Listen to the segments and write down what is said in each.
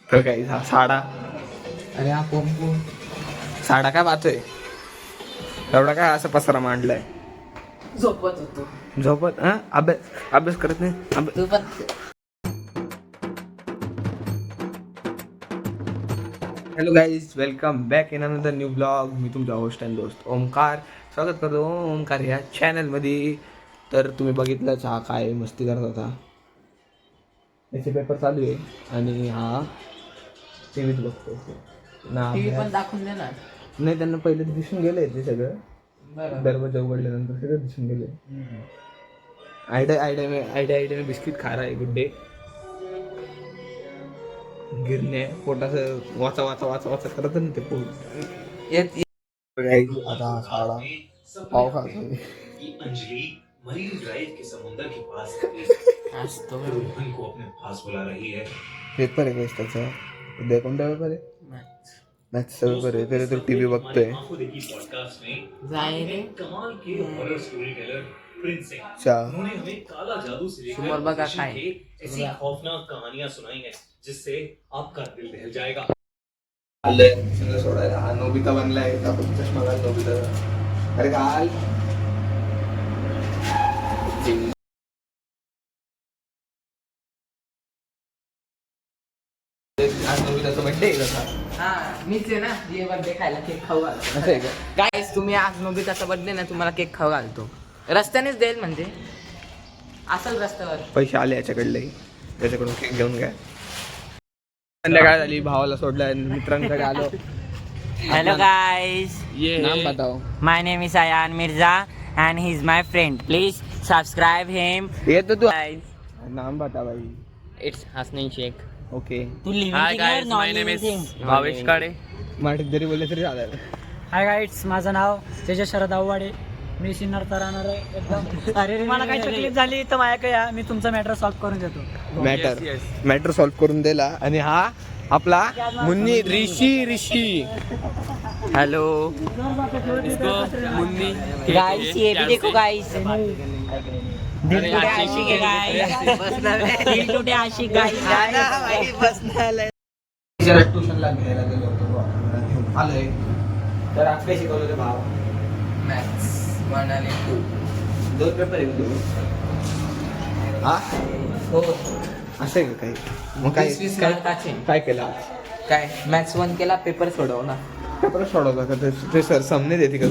तर काही साडा. अरे हा पंपू साडा काय पाहतोय एवढा काय असं पसारा मांडलाय. झोपत होतो. झोपत अभ्यास करत नाही. तू पण hello guys, welcome back in another new blog. मी तुमचा होस्ट अँड दोस्त ओमकार स्वागत करतो ओमकार ह्या चॅनलमध्ये. तर तुम्ही बघितलंच हा काय मस्ती करत होता. याचे पेपर चालू आहे आणि हा टी व्हीत बघतो ना. टीव्ही पण दाखवून दे ना. नाही, त्यांना पहिले तर दिसून गेलंय ते सगळं. बरं. दरवाजा उघडल्यानंतर सगळं दिसून गेलंय. आयडिया में बिस्किट खा रहा है गुड्डे. गिरणे पोटाचं वाचा वाचा वाचा वाचा करत ना ते पोट येत आता साडा पाव खातो. अंजलि मरीन ड्राइव के समुंदर के पास असतो. रोहन को अपने पास बुला रही है. पेपर आहे काहीच त्याचा. उद्या कोणता पेपर आहे? मॅथ्सचा पेपर आहे. तरी तो टीव्ही बघतोय. आपको देखी पॉडकास्ट में जाए रे. कमाल के हॉरर स्टोरी टेलर प्रिंस सिंह. अच्छा. उन्होंने हमें काला जादू से सुमर लेकर बघा पोजीशन काय. के ऐसी खौफनाक कहानियां सुनाई हैं जिससे आपका दिल दहल जाएगा. सोडायला हा नोबिता बनलाय. आपण चष्मा घाल नोबिता. अरे घाल. आज नोबिताचा बर्थडे आहे का? हा मीच आहे ना ये बर्थडे खायला केक खाऊ घालतो. असं आहे का? गाईस तुम्ही आज नोबिताचा बर्थडे ना तुम्हाला केक खाऊ घालतो. रस्त्यानेच देईल म्हणजे असल रस्त्यावर. पैसे आले याच्याकडले. त्याच्याकडून केक घेऊन घ्या. संध्याकाळ झाली, भावाला सोडलं, मित्रांकडे आलो. Hello guys, नाम बताओ. my name is Ayan Mirza and he's my friend. Please subscribe him. ये तो तू Guys, नाम बता भाई. it's Hasnain Sheikh. Okay. Hi guys, my name is Bhavesh Kade. मराठीत जरी बोलले तरी चालेल. हाय गाईड्स, माझं नाव तेजस शरद आव्हाडे. मी सिन्नरचा राहणार आहे एकदम. अरे मला काही तकलीफ झाली तर माझ्याकडे या, मी तुमचा मॅटर सॉल्व्ह करून देतो. मॅटर सॉल्व्ह करून दिला. आणि हा आपला मुन्नी ऋषी. Hello. मुन्नी. Guys, ये भी देखो guys. दिल टूटे आशिक है guys. दिल टूटे आशिक guys. ट्युशनला घ्यायला गेलो होतो. आलोय. तर आज काय शिकवलं रे भाव? मॅथ्स 1 आणि 2. 2 पेपर आहे तू. हा हो. असं आहे का काही? मग काय 20 मार्काचे. काय केलं आज? काय मॅथ्स 1 केला पेपर सोडवला. पेपर सोडवला का? ते सर सामने देते का?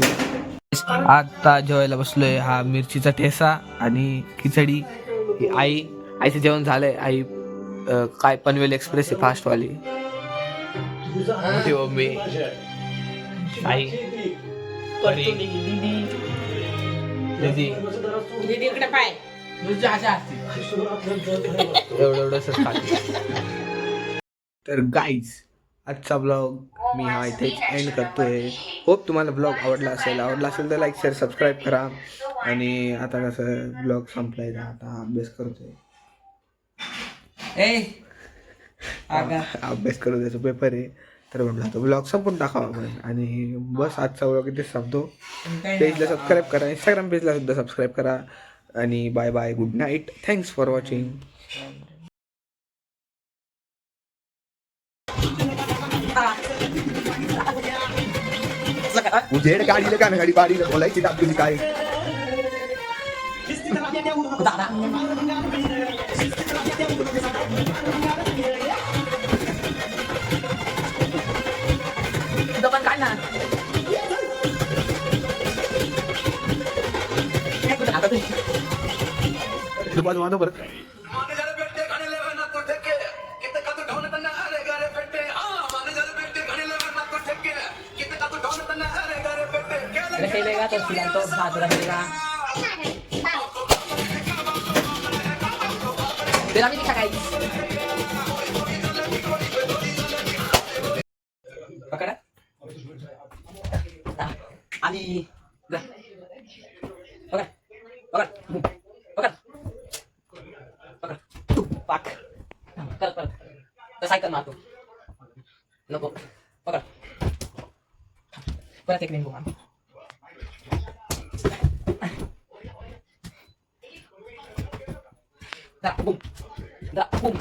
आता जेवायला बसलोय. हा मिरचीचा ठेसा आणि खिचडी. ही आईचं जेवण झालंय. आई काय पनवेल एक्सप्रेस आहे फास्टवाली. मोठी मम्मी आई दीदी इकडे पाय तुझी आशा असते. एवढं तर गाईज, आजचा ब्लॉग मी हा इथेच एंड करतोय. होप तुम्हाला ब्लॉग आवडला असेल तर लाईक शेअर सबस्क्राईब करा. आणि आता कसं ब्लॉग संपलाय, आता अभ्यास करतोय. अभ्यास करू द्यायचा पेपर आहे. तर म्हटलं आता ब्लॉग संपून टाकावा आपण. आणि बस आजचा ब्लॉग इथे संपतो. पेजला सबस्क्राईब करा, इंस्टाग्राम पेजला सुद्धा सबस्क्राईब करा. आणि bye bye, good night, thanks for watching. उजेड गाडीला का गाडी बाडीला बोलायची टाकली काय. पण काय ना बाजू परत रहेगा तो सिला तो साथ रहेगा. तेरा भी दिखा गाइस. पकड़ा आली. पकड़ पकड़ पकड़ पकड़ तू पाक कर कर तर सायकल मारतो नको. पकड़ परत एक लिंबू मार. Da, boom. Da, boom.